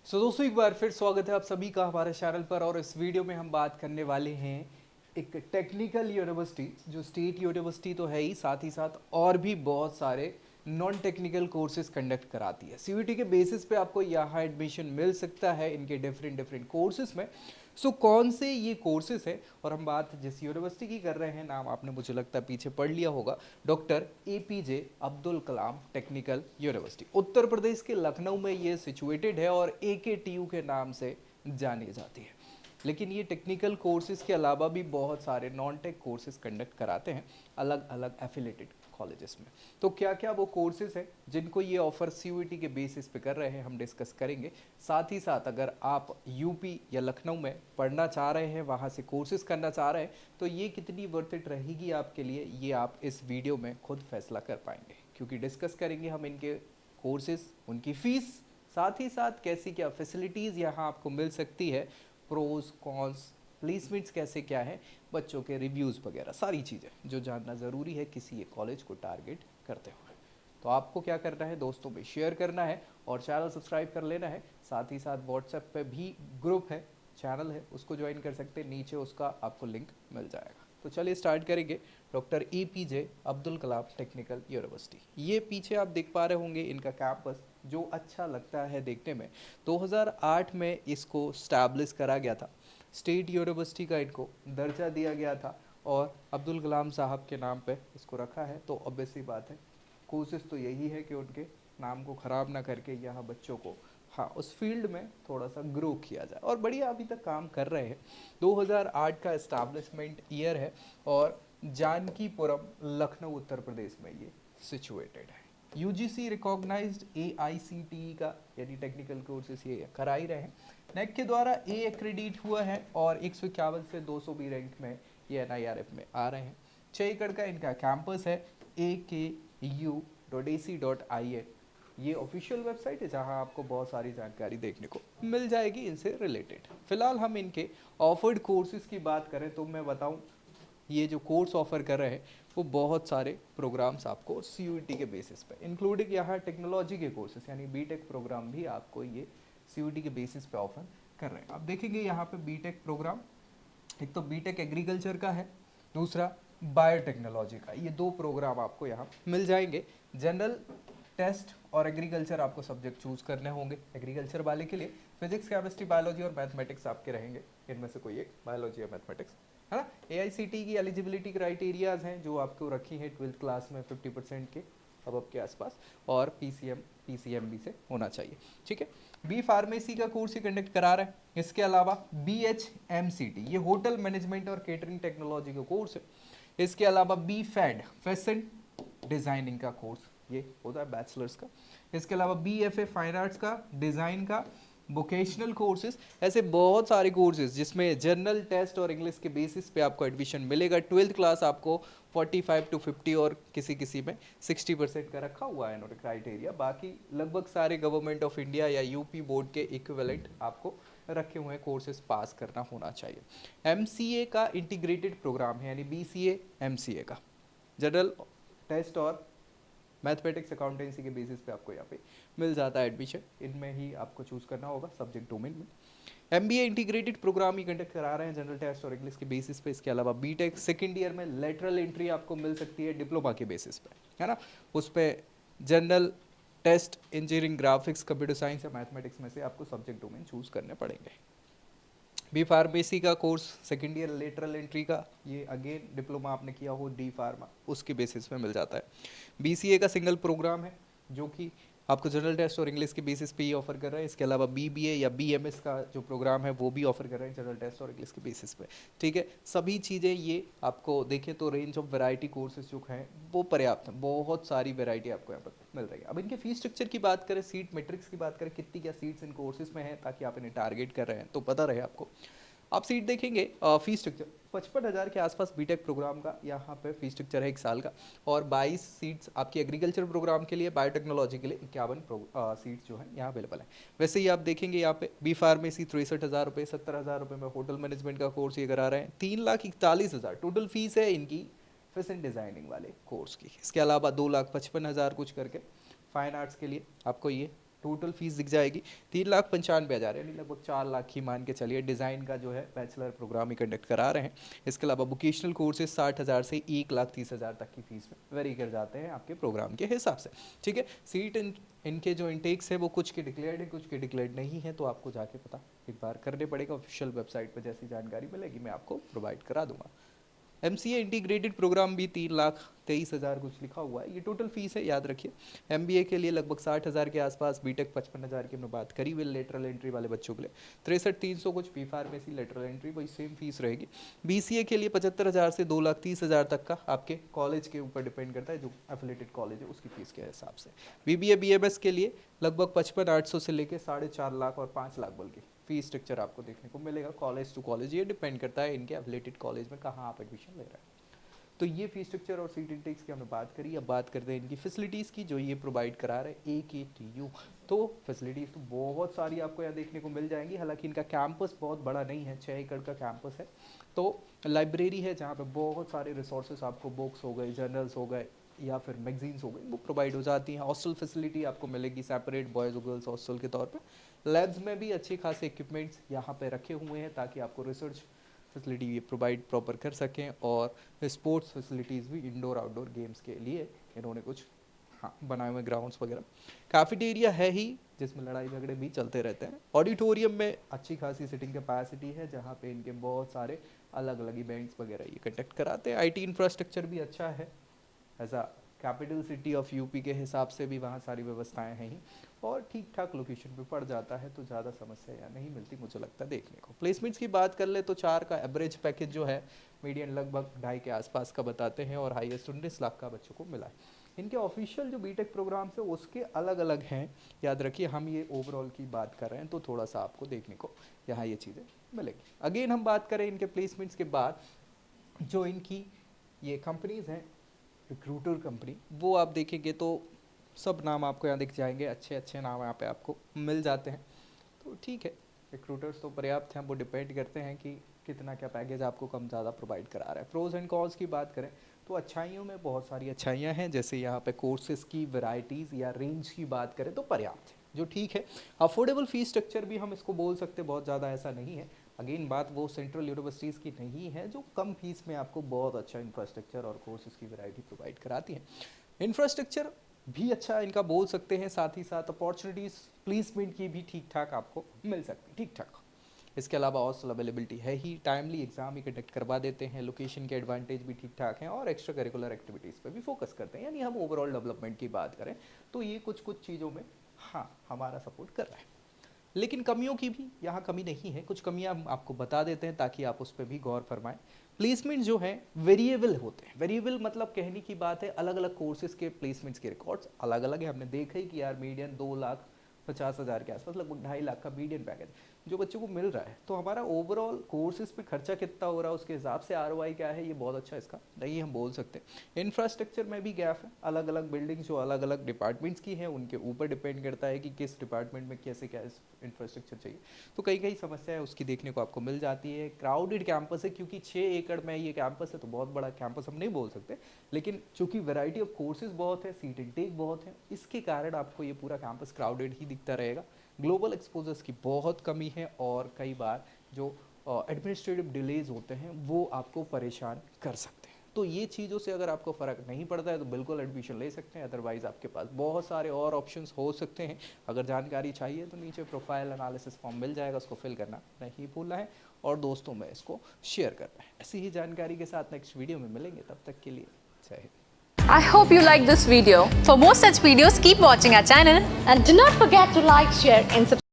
दोस्तों एक बार फिर स्वागत है आप सभी का हमारे चैनल पर। और इस वीडियो में हम बात करने वाले हैं एक टेक्निकल यूनिवर्सिटी, जो स्टेट यूनिवर्सिटी तो है ही, साथ और भी बहुत सारे नॉन टेक्निकल कोर्सेज कंडक्ट कराती है। सीयूईटी के बेसिस पे आपको यहाँ एडमिशन मिल सकता है इनके डिफरेंट डिफरेंट कोर्सेज में। कौन से ये कोर्सेज है, और हम बात जिस यूनिवर्सिटी की कर रहे हैं, नाम आपने मुझे लगता है पीछे पढ़ लिया होगा, doctor APJ Abdul Kalam technical university. Uttar Pradesh के लखनऊ में ये सिचुएटेड है और एकेटीयू के नाम से जानी जाती है। लेकिन ये टेक्निकल कोर्सेज के अलावा भी बहुत सारे नॉन टेक कोर्सेज कंडक्ट कराते हैं अलग अलग एफिलेटेड कॉलेजेस में। तो क्या क्या वो कोर्सेज हैं जिनको ये ऑफर सीयूईटी के बेसिस पे कर रहे हैं, हम डिस्कस करेंगे। साथ ही साथ अगर आप यूपी या लखनऊ में पढ़ना चाह रहे हैं, वहाँ से कोर्सेज करना चाह रहे हैं, तो ये कितनी वर्थ इट रहेगी आपके लिए, ये आप इस वीडियो में खुद फैसला कर पाएंगे, क्योंकि डिस्कस करेंगे हम इनके कोर्सेज, उनकी फीस, साथ ही साथ कैसी क्या फैसिलिटीज़ यहाँ आपको मिल सकती है, प्रोज कॉन्स, प्लेसमेंट्स कैसे क्या है, बच्चों के रिव्यूज़ वगैरह, सारी चीज़ें जो जानना ज़रूरी है किसी एक कॉलेज को टारगेट करते हुए। तो आपको क्या करना है, दोस्तों में शेयर करना है और चैनल सब्सक्राइब कर लेना है। साथ ही साथ व्हाट्सएप पे भी ग्रुप है, चैनल है, उसको ज्वाइन कर सकते हैं, नीचे उसका आपको लिंक मिल जाएगा। तो चलिए स्टार्ट करेंगे। Doctor APJ Abdul Kalam technical university, ये पीछे आप देख पा रहे होंगे इनका कैंपस, जो अच्छा लगता है देखने में। 2008 में इसको स्टैब्लिश करा गया था, स्टेट यूनिवर्सिटी का इनको दर्जा दिया गया था और अब्दुल कलाम साहब के नाम पे इसको रखा है। तो ऑब्वियसली बात है, कोशिश तो यही है कि उनके नाम को ख़राब ना करके यहाँ बच्चों को, हाँ, उस फील्ड में थोड़ा सा ग्रो किया जाए, और बढ़िया अभी तक काम कर रहे हैं। 2008 का इस्टेब्लिशमेंट ईयर है और जानकीपुरम, लखनऊ, उत्तर प्रदेश में ये सिचुएटेड है। यूजीसी रिकॉग्नाइज्ड एआईसीटीई का, यानी टेक्निकल कोर्सेज ये करा ही रहे हैं। नेक के द्वारा ए एक्रेडिट हुआ है और 151 से 200 रैंक में ये एनआईआरएफ में आ रहे हैं। 6 एकड़ का इनका कैंपस है, aku.ac.in। ये ऑफिशियल वेबसाइट है जहां आपको बहुत सारी जानकारी देखने को मिल जाएगी इनसे रिलेटेड। फिलहाल हम इनके ऑफर्ड कोर्सेज की बात करें तो मैं बताऊं, ये जो कोर्स ऑफर कर रहे हैं वो बहुत सारे प्रोग्राम्स आपको सीयूईटी के बेसिस पे, इंक्लूडिंग यहाँ टेक्नोलॉजी के कोर्सेज यानी बीटेक प्रोग्राम भी आपको ये सीयूईटी के बेसिस पे ऑफर कर रहे हैं। आप देखेंगे यहाँ पे बीटेक प्रोग्राम, एक तो बीटेक एग्रीकल्चर का है, दूसरा बायोटेक्नोलॉजी का, ये दो प्रोग्राम आपको यहाँ मिल जाएंगे। जनरल टेस्ट और एग्रीकल्चर आपको सब्जेक्ट चूज करने होंगे। एग्रीकल्चर वाले के लिए फिजिक्स, केमिस्ट्री, बायोलॉजी और मैथमेटिक्स आपके रहेंगे, इनमें से कोई एक बायोलॉजी या मैथमेटिक्स, है ना। एआईसीटी की एलिजिबिलिटी क्राइटेरियाज हैं जो आपको रखी हैं 12th क्लास में 50% के अब के आसपास, और पीसीएमबी से होना चाहिए, ठीक है। बी फार्मेसी का कोर्स ही कंडक्ट करा रहे हैं। इसके अलावा BHMCT, ये होटल मैनेजमेंट और केटरिंग टेक्नोलॉजी का कोर्स है। इसके अलावा बी फैड, फैशन डिजाइनिंग का कोर्स ये होता है बैचलर्स का। इसके अलावा BFA फाइन आर्ट्स का, डिजाइन का, वोकेशनल कोर्सेज, ऐसे बहुत सारे कोर्सेज जिसमें जनरल टेस्ट और इंग्लिश के बेसिस पे आपको एडमिशन मिलेगा। 12th क्लास आपको 45 to 50 और किसी किसी में 60% का रखा हुआ है इन्होंने क्राइटेरिया। बाकी लगभग सारे गवर्नमेंट ऑफ इंडिया या यूपी बोर्ड के इक्विवेलेंट आपको रखे हुए कोर्सेज पास करना होना चाहिए। MCA का इंटीग्रेटेड प्रोग्राम है, यानी BCA MCA का, जनरल टेस्ट और मैथमेटिक्स अकाउंटेंसी के बेसिस पे आपको यहाँ पे मिल जाता है एडमिशन। इनमें ही आपको चूज करना होगा सब्जेक्ट डोमेन में। MBA इंटीग्रेटेड प्रोग्राम ही कंडक्ट करा रहे हैं जनरल टेस्ट और इंग्लिश के बेसिस पे। इसके अलावा बीटेक सेकेंड ईयर में लेटरल एंट्री आपको मिल सकती है डिप्लोमा के बेसिस पे, है ना। उस पर general test, engineering, graphics, computer science या मैथमेटिक्स में से आपको सब्जेक्ट डोमेन चूज करने पड़ेंगे। बी फार्मेसी का course second year lateral entry का, ये अगेन डिप्लोमा आपने किया हो डी फार्मा, उसके बेसिस पे मिल जाता है। BCA का सिंगल प्रोग्राम है जो कि आपको जनरल टेस्ट और इंग्लिश के बेसिस पे ही ऑफर कर रहा है। इसके अलावा BBA या BMS का जो प्रोग्राम है वो भी ऑफर कर रहे हैं जनरल टेस्ट और इंग्लिश के बेसिस पे, ठीक है। सभी चीज़ें ये आपको देखें तो रेंज ऑफ वैरायटी कोर्सेज जो हैं वो पर्याप्त है, बहुत सारी वैरायटी आपको यहाँ पर मिल रही है। अब इनके फीस स्ट्रक्चर की बात करें, सीट मैट्रिक्स की बात करें, कितनी क्या सीट्स इन कोर्सेज में है, ताकि आप इन्हें टारगेट कर रहे हैं तो पता रहे आपको। आप सीट देखेंगे, फीस स्ट्रक्चर 55,000 के आसपास बीटेक प्रोग्राम का यहाँ पे फीस स्ट्रक्चर है 1 साल का, और 22 सीट्स आपकी एग्रीकल्चर प्रोग्राम के लिए, बायोटेक्नोलॉजी के लिए 51 सीट्स जो है यहाँ अवेलेबल है। वैसे ही आप देखेंगे यहाँ पे बी फार्मेसी 63,000 रुपये, 70,000 रुपये में होटल मैनेजमेंट का कोर्स ये करा रहे हैं। 3,41,000 टोटल फीस है इनकी फैशन डिज़ाइनिंग वाले कोर्स की। इसके अलावा 2,55,000 कुछ करके फाइन आर्ट्स के लिए आपको ये टोटल फीस दिख जाएगी 3,95,000 यानी लगभग 4 लाख ही मान के चलिए। डिज़ाइन का जो है बैचलर प्रोग्राम ही कंडक्ट करा रहे हैं। इसके अलावा वोकेशनल कोर्सेज 60,000 से 1,30,000 तक की फीस में वेरी कर जाते हैं आपके प्रोग्राम के हिसाब से, ठीक है। सीट इनके जो इंटेक्स है वो कुछ के डिक्लेयर्ड है, कुछ के डिक्लेयर्ड नहीं है, तो आपको जाके पता एक बार करने पड़ेगा। ऑफिशियल वेबसाइट पर जैसी जानकारी मिलेगी मैं आपको प्रोवाइड करा दूंगा। MCA इंटीग्रेटेड प्रोग्राम भी 3,23,000 कुछ लिखा हुआ है, ये टोटल फीस है, याद रखिए। MBA के लिए लगभग 60,000 के आसपास, बीटेक 55,000 की हमने बात करी हुई लेटरल एंट्री वाले बच्चों के लिए, 63,300 कुछ बी फार्मेसी लेटरल एंट्री वही सेम फीस रहेगी। BCA के लिए 75,000 से 2,30,000 तक का आपके कॉलेज के ऊपर डिपेंड करता है, जो एफिलेटेड कॉलेज है उसकी फीस के हिसाब से। BBA BMS के लिए लगभग 55,800 से लेके 4.5 लाख और 5 लाख बल्कि फीस स्ट्रक्चर आपको देखने को मिलेगा कॉलेज टू कॉलेज, ये डिपेंड करता है इनके एफिलेटेड कॉलेज में कहाँ आप एडमिशन ले रहे हैं। तो ये फीस स्ट्रक्चर और सीट इंटेक्स की हमने बात करी। अब बात करते हैं इनकी फैसिलिटीज़ की जो ये प्रोवाइड करा रहे AKTU। तो फैसिलिटीज़ तो बहुत सारी आपको यहाँ देखने को मिल जाएंगी। हालांकि इनका कैंपस बहुत बड़ा नहीं है, 6 एकड़ का कैंपस है। तो लाइब्रेरी है जहाँ पे बहुत सारे रिसोर्सेज आपको, बुक्स हो गए, जर्नल्स हो गए या फिर मैगजीन्स हो गई, वो प्रोवाइड हो जाती हैं। हॉस्टल फैसिलिटी आपको मिलेगी सेपरेट बॉयज़ और गर्ल्स हॉस्टल के तौर पे। लैब्स में भी अच्छे खासे इक्विपमेंट्स यहाँ पे रखे हुए हैं ताकि आपको रिसर्च फैसिलिटी ये प्रोवाइड प्रॉपर कर सकें। और स्पोर्ट्स फैसिलिटीज़ भी इंडोर आउटडोर गेम्स के लिए इन्होंने कुछ बनाए हुए ग्राउंड्स वगैरह। कैफेटेरिया है ही जिसमें लड़ाई झगड़े भी चलते रहते हैं। ऑडिटोरियम में अच्छी खासी सिटिंग कैपेसिटी है जहाँ पे इनके बहुत सारे अलग अलग इवेंट्स वगैरह ये कंडक्ट कराते हैं। IT इंफ्रास्ट्रक्चर भी अच्छा है, ऐसा कैपिटल सिटी ऑफ यूपी के हिसाब से भी वहाँ सारी व्यवस्थाएं हैं ही, और ठीक ठाक लोकेशन पे पड़ जाता है, तो ज़्यादा समस्या यहाँ नहीं मिलती मुझे लगता है देखने को। प्लेसमेंट्स की बात कर ले तो 4 का एवरेज पैकेज जो है, मीडियन लगभग 2.5 के आसपास का बताते हैं, और हाईएस्ट 19 लाख का बच्चों को मिला है। इनके ऑफिशियल जो बीटेक प्रोग्राम्स है उसके अलग अलग हैं, याद रखिए। हम ये ओवरऑल की बात कर रहे हैं तो थोड़ा सा आपको देखने को यहाँ ये चीज़ें मिलेंगी। अगेन हम बात करें इनके प्लेसमेंट्स के बाद, जो इनकी ये कंपनीज़ हैं रिक्रूटर कंपनी, वो आप देखेंगे तो सब नाम आपको यहाँ दिख जाएंगे, अच्छे अच्छे नाम यहाँ पे आपको मिल जाते हैं। तो ठीक है, रिक्रूटर्स तो पर्याप्त हैं, वो डिपेंड करते हैं कि कितना क्या पैकेज आपको कम ज़्यादा प्रोवाइड करा रहा है। प्रोज एंड कॉन्स की बात करें तो अच्छाइयों में बहुत सारी अच्छाइयाँ हैं, जैसे यहाँ पे कोर्सेज़ की वैरायटीज़ या रेंज की बात करें तो पर्याप्त है, जो ठीक है। अफोर्डेबल फीस स्ट्रक्चर भी हम इसको बोल सकते हैं, बहुत ज़्यादा ऐसा नहीं है। अगेन बात वो सेंट्रल यूनिवर्सिटीज़ की नहीं है जो कम फीस में आपको बहुत अच्छा इंफ्रास्ट्रक्चर और कोर्सेज़ की वैरायटी प्रोवाइड कराती हैं। इंफ्रास्ट्रक्चर भी अच्छा इनका बोल सकते हैं, साथ ही साथ अपॉर्चुनिटीज़ प्लेसमेंट की भी ठीक ठाक आपको मिल सकती, ठीक ठाक। इसके अलावा हॉस्टल अवेलेबिलिटी है ही, टाइमली एग्जाम ही कंडक्ट करवा देते हैं, लोकेशन के एडवांटेज भी ठीक ठाक हैं, और एक्स्ट्रा करिकुलर एक्टिविटीज़ पर भी फोकस करते हैं। यानी हम ओवरऑल डेवलपमेंट की बात करें तो ये कुछ चीज़ों में हाँ हमारा सपोर्ट कर रहा है। लेकिन कमियों की भी यहाँ कमी नहीं है, कुछ कमियाँ हम आपको बता देते हैं ताकि आप उस पर भी गौर फरमाएं। प्लेसमेंट जो है वेरिएबल होते हैं। वेरिएबल मतलब कहने की बात है, अलग अलग कोर्सेज के प्लेसमेंट्स के रिकॉर्ड्स अलग अलग है। हमने देखा ही कि यार मीडियन 2,50,000 के आसपास, लगभग 2.5 लाख का मीडियन पैकेज जो बच्चों को मिल रहा है। तो हमारा ओवरऑल कोर्सेज पे खर्चा कितना हो रहा है उसके हिसाब से ROI क्या है, ये बहुत अच्छा इसका नहीं हम बोल सकते। इंफ्रास्ट्रक्चर में भी गैप है, अलग अलग बिल्डिंग्स जो अलग अलग डिपार्टमेंट्स की हैं उनके ऊपर डिपेंड करता है कि किस डिपार्टमेंट में कैसे क्या इंफ्रास्ट्रक्चर चाहिए। तो कई समस्या है उसकी देखने को आपको मिल जाती है। क्राउडेड कैंपस है, क्योंकि 6 एकड़ में ये कैंपस है तो बहुत बड़ा कैंपस हम नहीं बोल सकते, लेकिन चूंकि वैरायटी ऑफ कोर्सेज बहुत है, सीट इंटेक बहुत है, इसके कारण आपको ये पूरा कैंपस क्राउडेड ही दिखता रहेगा। ग्लोबल एक्सपोजर्स की बहुत कमी है, और कई बार जो एडमिनिस्ट्रेटिव डिलेज होते हैं वो आपको परेशान कर सकते हैं। तो ये चीज़ों से अगर आपको फ़र्क नहीं पड़ता है तो बिल्कुल एडमिशन ले सकते हैं, अदरवाइज़ आपके पास बहुत सारे और ऑप्शंस हो सकते हैं। अगर जानकारी चाहिए तो नीचे प्रोफाइल एनालिसिस फॉर्म मिल जाएगा, उसको फिल करना नहीं भूलना है, और दोस्तों में इसको शेयर करना है। ऐसी ही जानकारी के साथ नेक्स्ट वीडियो में मिलेंगे, तब तक के लिए जय Hind. I hope you like this video. For more such videos, keep watching our channel And do not forget to like, share and subscribe.